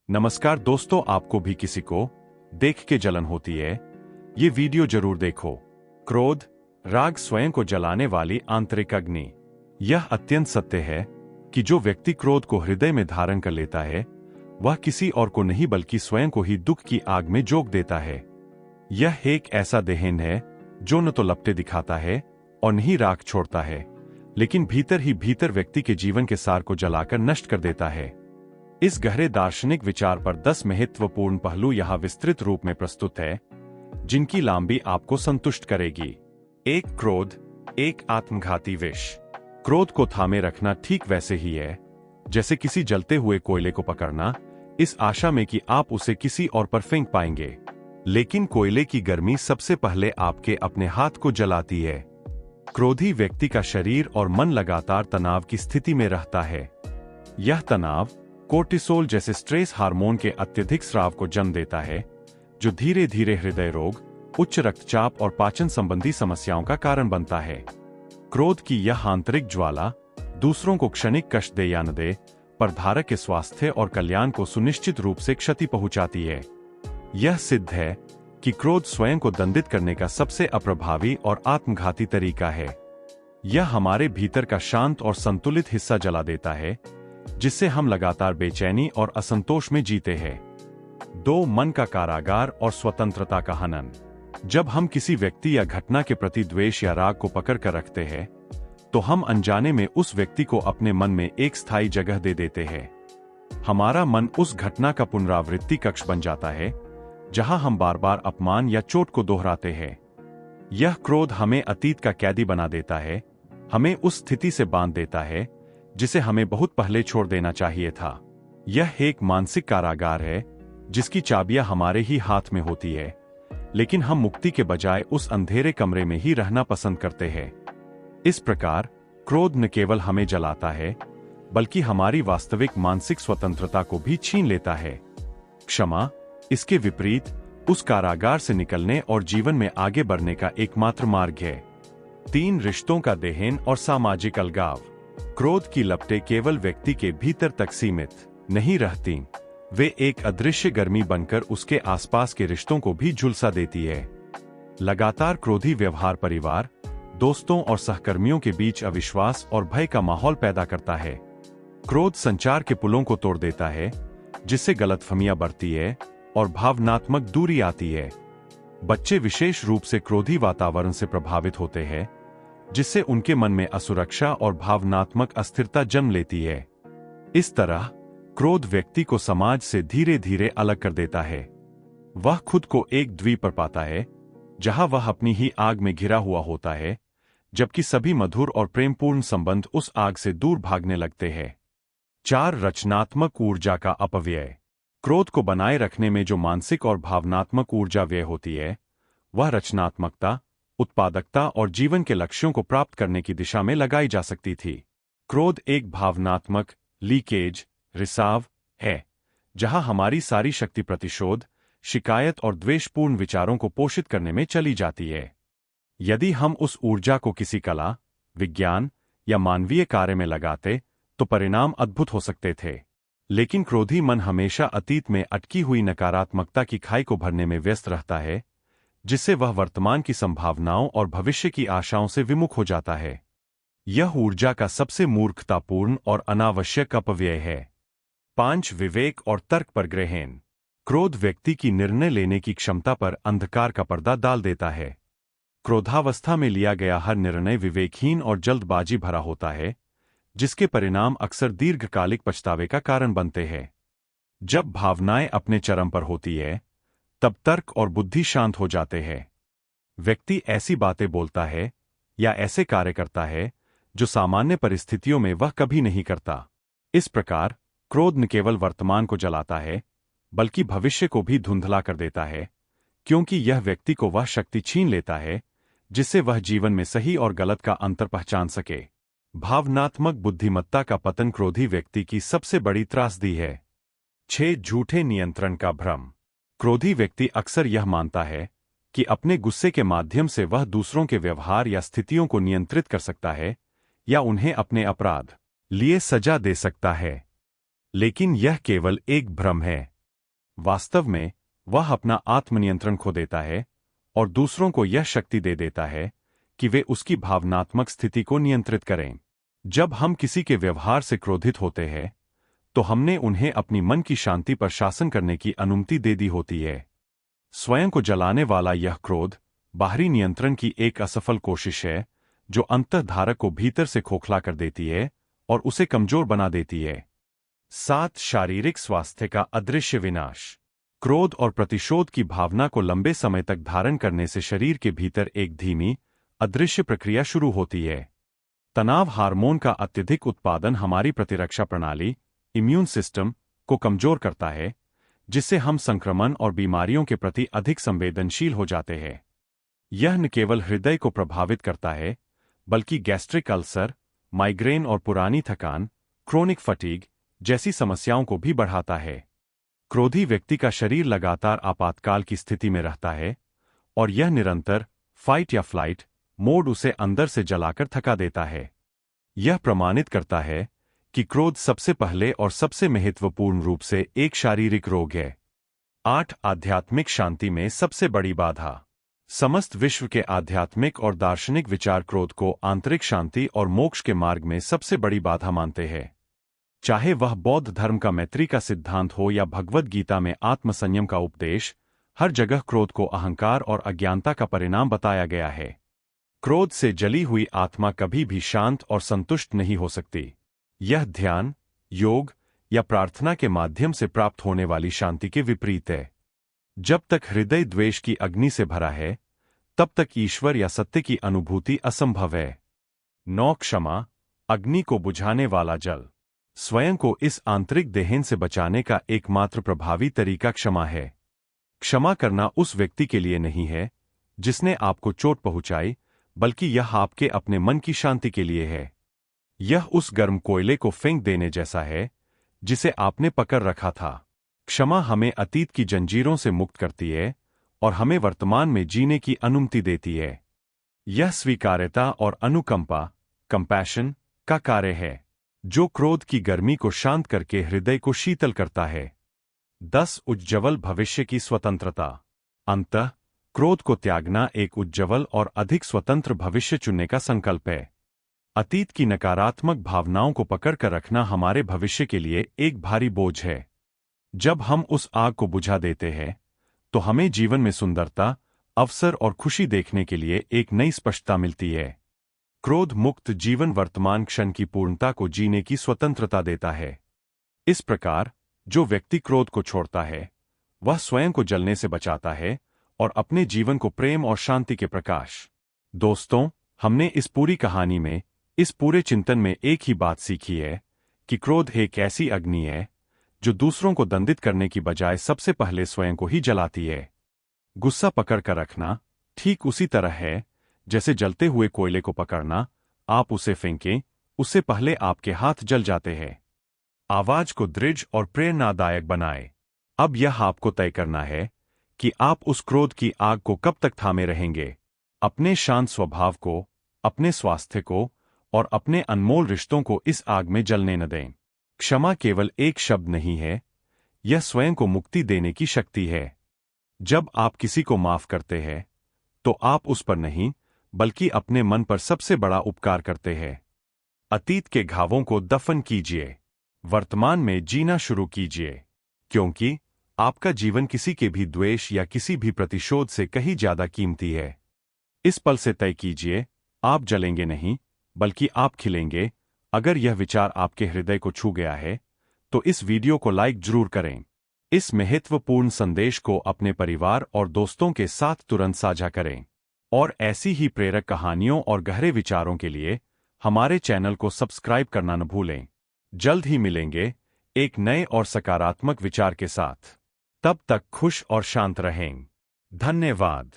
नमस्कार दोस्तों, आपको भी किसी को देख के जलन होती है? ये वीडियो जरूर देखो। क्रोध, राग स्वयं को जलाने वाली आंतरिक अग्नि। यह अत्यंत सत्य है कि जो व्यक्ति क्रोध को हृदय में धारण कर लेता है वह किसी और को नहीं बल्कि स्वयं को ही दुख की आग में झोंक देता है। यह एक ऐसा दहन है जो न तो लपटे दिखाता है और न ही राख छोड़ता है, लेकिन भीतर ही भीतर व्यक्ति के जीवन के सार को जलाकर नष्ट कर देता है। इस गहरे दार्शनिक विचार पर 10 महत्वपूर्ण पहलू यहाँ विस्तृत रूप में प्रस्तुत है, जिनकी लांबी आपको संतुष्ट करेगी। 1. क्रोध एक आत्मघाती विष। क्रोध को थामे रखना ठीक वैसे ही है जैसे किसी जलते हुए कोयले को पकड़ना, इस आशा में कि आप उसे किसी और पर फेंक पाएंगे। लेकिन कोयले की गर्मी सबसे पहले आपके अपने हाथ को जलाती है। क्रोधी व्यक्ति का शरीर और मन लगातार तनाव की स्थिति में रहता है। यह तनाव कोर्टिसोल जैसे स्ट्रेस हार्मोन के अत्यधिक स्राव को जन्म देता है, जो धीरे धीरे हृदय रोग, उच्च रक्तचाप और पाचन संबंधी समस्याओं का कारण बनता है। क्रोध की यह आंतरिक ज्वाला दूसरों को क्षणिक कष्ट दे या न दे, पर धारक के स्वास्थ्य और कल्याण को सुनिश्चित रूप से क्षति पहुंचाती है। यह सिद्ध है कि क्रोध स्वयं को दंडित करने का सबसे अप्रभावी और आत्मघाती तरीका है। यह हमारे भीतर का शांत और संतुलित हिस्सा जला देता है, जिससे हम लगातार बेचैनी और असंतोष में जीते हैं। 2. मन का कारागार और स्वतंत्रता का हनन। जब हम किसी व्यक्ति या घटना के प्रति द्वेष या राग को पकड़ कर रखते हैं, तो हम अनजाने में उस व्यक्ति को अपने मन में एक स्थायी जगह दे देते हैं। हमारा मन उस घटना का पुनरावृत्ति कक्ष बन जाता है, जहां हम बार बार अपमान या चोट को दोहराते हैं। यह क्रोध हमें अतीत का कैदी बना देता है, हमें उस स्थिति से बांध देता है जिसे हमें बहुत पहले छोड़ देना चाहिए था। यह एक मानसिक कारागार है जिसकी चाबियां हमारे ही हाथ में होती है, लेकिन हम मुक्ति के बजाय उस अंधेरे कमरे में ही रहना पसंद करते हैं। इस प्रकार क्रोध न केवल हमें जलाता है, बल्कि हमारी वास्तविक मानसिक स्वतंत्रता को भी छीन लेता है। क्षमा, इसके विपरीत, उस कारागार से निकलने और जीवन में आगे बढ़ने का एकमात्र मार्ग है। 3. रिश्तों का दहन और सामाजिक अलगाव। क्रोध की लपटें केवल व्यक्ति के भीतर तक सीमित नहीं रहती, वे एक अदृश्य गर्मी बनकर उसके आसपास के रिश्तों को भी झुलसा देती है। लगातार क्रोधी व्यवहार परिवार, दोस्तों और सहकर्मियों के बीच अविश्वास और भय का माहौल पैदा करता है। क्रोध संचार के पुलों को तोड़ देता है, जिससे गलतफहमियां बढ़ती है और भावनात्मक दूरी आती है। बच्चे विशेष रूप से क्रोधी वातावरण से प्रभावित होते हैं, जिससे उनके मन में असुरक्षा और भावनात्मक अस्थिरता जन्म लेती है। इस तरह क्रोध व्यक्ति को समाज से धीरे धीरे अलग कर देता है। वह खुद को एक द्वीप पर पाता है, जहां वह अपनी ही आग में घिरा हुआ होता है, जबकि सभी मधुर और प्रेमपूर्ण संबंध उस आग से दूर भागने लगते हैं। 4. रचनात्मक ऊर्जा का अपव्यय। क्रोध को बनाए रखने में जो मानसिक और भावनात्मक ऊर्जा व्यय होती है, वह रचनात्मकता, उत्पादकता और जीवन के लक्ष्यों को प्राप्त करने की दिशा में लगाई जा सकती थी। क्रोध एक भावनात्मक लीकेज, रिसाव है, जहां हमारी सारी शक्ति प्रतिशोध, शिकायत और द्वेषपूर्ण विचारों को पोषित करने में चली जाती है। यदि हम उस ऊर्जा को किसी कला, विज्ञान या मानवीय कार्य में लगाते, तो परिणाम अद्भुत हो सकते थे। लेकिन क्रोधी मन हमेशा अतीत में अटकी हुई नकारात्मकता की खाई को भरने में व्यस्त रहता है, जिससे वह वर्तमान की संभावनाओं और भविष्य की आशाओं से विमुख हो जाता है। यह ऊर्जा का सबसे मूर्खतापूर्ण और अनावश्यक अपव्यय है। 5. विवेक और तर्क पर ग्रहण। क्रोध व्यक्ति की निर्णय लेने की क्षमता पर अंधकार का पर्दा डाल देता है। क्रोधावस्था में लिया गया हर निर्णय विवेकहीन और जल्दबाजी भरा होता है, जिसके परिणाम अक्सर दीर्घकालिक पछतावे का कारण बनते हैं। जब भावनाएं अपने चरम पर होती है, तब तर्क और बुद्धि शांत हो जाते हैं। व्यक्ति ऐसी बातें बोलता है या ऐसे कार्य करता है जो सामान्य परिस्थितियों में वह कभी नहीं करता। इस प्रकार क्रोध न केवल वर्तमान को जलाता है, बल्कि भविष्य को भी धुंधला कर देता है, क्योंकि यह व्यक्ति को वह शक्ति छीन लेता है जिससे वह जीवन में सही और गलत का अंतर पहचान सके। भावनात्मक बुद्धिमत्ता का पतन क्रोधी व्यक्ति की सबसे बड़ी त्रासदी है। 6. झूठे नियंत्रण का भ्रम। क्रोधी व्यक्ति अक्सर यह मानता है कि अपने गुस्से के माध्यम से वह दूसरों के व्यवहार या स्थितियों को नियंत्रित कर सकता है या उन्हें अपने अपराध लिए सजा दे सकता है। लेकिन यह केवल एक भ्रम है। वास्तव में वह अपना आत्मनियंत्रण खो देता है और दूसरों को यह शक्ति दे देता है कि वे उसकी भावनात्मक स्थिति को नियंत्रित करें। जब हम किसी के व्यवहार से क्रोधित होते हैं तो हमने उन्हें अपनी मन की शांति पर शासन करने की अनुमति दे दी होती है। स्वयं को जलाने वाला यह क्रोध बाहरी नियंत्रण की एक असफल कोशिश है जो अंतःधारक को भीतर से खोखला कर देती है और उसे कमजोर बना देती है। 7 शारीरिक स्वास्थ्य का अदृश्य विनाश। क्रोध और प्रतिशोध की भावना को लंबे समय तक धारण करने से शरीर के भीतर एक धीमी, अदृश्य प्रक्रिया शुरू होती है। तनाव हार्मोन का अत्यधिक उत्पादन हमारी प्रतिरक्षा प्रणाली, इम्यून सिस्टम, को कमजोर करता है, जिससे हम संक्रमण और बीमारियों के प्रति अधिक संवेदनशील हो जाते हैं। यह न केवल हृदय को प्रभावित करता है, बल्कि गैस्ट्रिक अल्सर, माइग्रेन और पुरानी थकान, क्रोनिक फटीग जैसी समस्याओं को भी बढ़ाता है। क्रोधी व्यक्ति का शरीर लगातार आपातकाल की स्थिति में रहता है और यह निरंतर फाइट या फ्लाइट मोड उसे अंदर से जलाकर थका देता है। यह प्रमाणित करता है कि क्रोध सबसे पहले और सबसे महत्वपूर्ण रूप से एक शारीरिक रोग है। 8 आध्यात्मिक शांति में सबसे बड़ी बाधा। समस्त विश्व के आध्यात्मिक और दार्शनिक विचार क्रोध को आंतरिक शांति और मोक्ष के मार्ग में सबसे बड़ी बाधा मानते हैं। चाहे वह बौद्ध धर्म का मैत्री का सिद्धांत हो या भगवद गीता में आत्मसंयम का उपदेश, हर जगह क्रोध को अहंकार और अज्ञानता का परिणाम बताया गया है। क्रोध से जली हुई आत्मा कभी भी शांत और संतुष्ट नहीं हो सकती। यह ध्यान, योग या प्रार्थना के माध्यम से प्राप्त होने वाली शांति के विपरीत है। जब तक हृदय द्वेष की अग्नि से भरा है, तब तक ईश्वर या सत्य की अनुभूति असंभव है। 9 क्षमा, अग्नि को बुझाने वाला जल। स्वयं को इस आंतरिक दहन से बचाने का एकमात्र प्रभावी तरीका क्षमा है। क्षमा करना उस व्यक्ति के लिए नहीं है जिसने आपको चोट पहुंचाई, बल्कि यह आपके अपने मन की शांति के लिए है। यह उस गर्म कोयले को फेंक देने जैसा है जिसे आपने पकड़ रखा था। क्षमा हमें अतीत की जंजीरों से मुक्त करती है और हमें वर्तमान में जीने की अनुमति देती है। यह स्वीकार्यता और अनुकंपा, कंपैशन, का कार्य है जो क्रोध की गर्मी को शांत करके हृदय को शीतल करता है। 10 उज्ज्वल भविष्य की स्वतंत्रता। अंततः क्रोध को त्यागना एक उज्ज्वल और अधिक स्वतंत्र भविष्य चुनने का संकल्प है। अतीत की नकारात्मक भावनाओं को पकड़ कर रखना हमारे भविष्य के लिए एक भारी बोझ है। जब हम उस आग को बुझा देते हैं तो हमें जीवन में सुंदरता, अवसर और खुशी देखने के लिए एक नई स्पष्टता मिलती है। क्रोध मुक्त जीवन वर्तमान क्षण की पूर्णता को जीने की स्वतंत्रता देता है। इस प्रकार जो व्यक्ति क्रोध को छोड़ता है वह स्वयं को जलने से बचाता है और अपने जीवन को प्रेम और शांति के प्रकाश। दोस्तों, हमने इस पूरी कहानी में, इस पूरे चिंतन में एक ही बात सीखी है कि क्रोध एक ऐसी अग्नि है जो दूसरों को दंडित करने की बजाय सबसे पहले स्वयं को ही जलाती है। गुस्सा पकड़ कर रखना ठीक उसी तरह है जैसे जलते हुए कोयले को पकड़ना। आप उसे फेंकें, उससे पहले आपके हाथ जल जाते हैं। आवाज को दृढ़ और प्रेरणादायक बनाएं। अब यह आपको तय करना है कि आप उस क्रोध की आग को कब तक थामे रहेंगे। अपने शांत स्वभाव को, अपने स्वास्थ्य को और अपने अनमोल रिश्तों को इस आग में जलने न दें। क्षमा केवल एक शब्द नहीं है, यह स्वयं को मुक्ति देने की शक्ति है। जब आप किसी को माफ करते हैं तो आप उस पर नहीं, बल्कि अपने मन पर सबसे बड़ा उपकार करते हैं। अतीत के घावों को दफन कीजिए, वर्तमान में जीना शुरू कीजिए, क्योंकि आपका जीवन किसी के भी द्वेष या किसी भी प्रतिशोध से कहीं ज्यादा कीमती है। इस पल से तय कीजिए, आप जलेंगे नहीं, बल्कि आप खिलेंगे। अगर यह विचार आपके हृदय को छू गया है तो इस वीडियो को लाइक जरूर करें। इस महत्वपूर्ण संदेश को अपने परिवार और दोस्तों के साथ तुरंत साझा करें और ऐसी ही प्रेरक कहानियों और गहरे विचारों के लिए हमारे चैनल को सब्सक्राइब करना न भूलें। जल्द ही मिलेंगे एक नए और सकारात्मक विचार के साथ। तब तक खुश और शांत रहें। धन्यवाद।